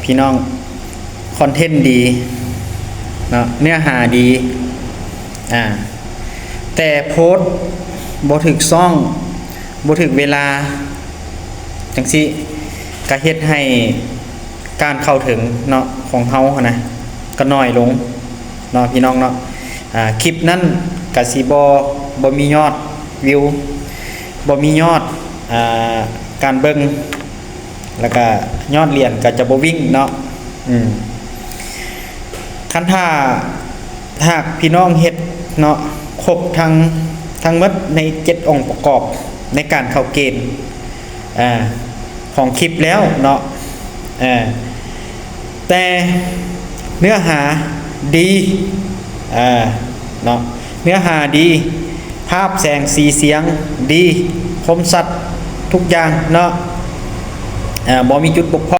พี่น้องคอนเทนต์ดีเนาะเนื้อหาดีแต่โพสต์บ่ถึกซ่องบ่ถึกเวลาจังซี่ก็เฮ็ดให้การเข้าถึงเนาะของเฮานะก็น้อยลงเนาะพี่น้องเนาะคลิปนั้นก็สิบ่มียอดวิวบ่มียอดการเบิ่งแล้วก็ยอดเหรียญก็จะบ่วิ่งเนาะคันถ้าพี่น้องเฮ็ดเนาะครบทั้งหมดใน7องค์ประกอบในการเข้าเกณฑ์ของคลิปแล้วเนาะแต่เนื้อหาดีเนาะเนื้อหาดีภาพแสงสีเสียงดีคมชัดทุกอย่างเนาะบ่มีจุดบกพร่อง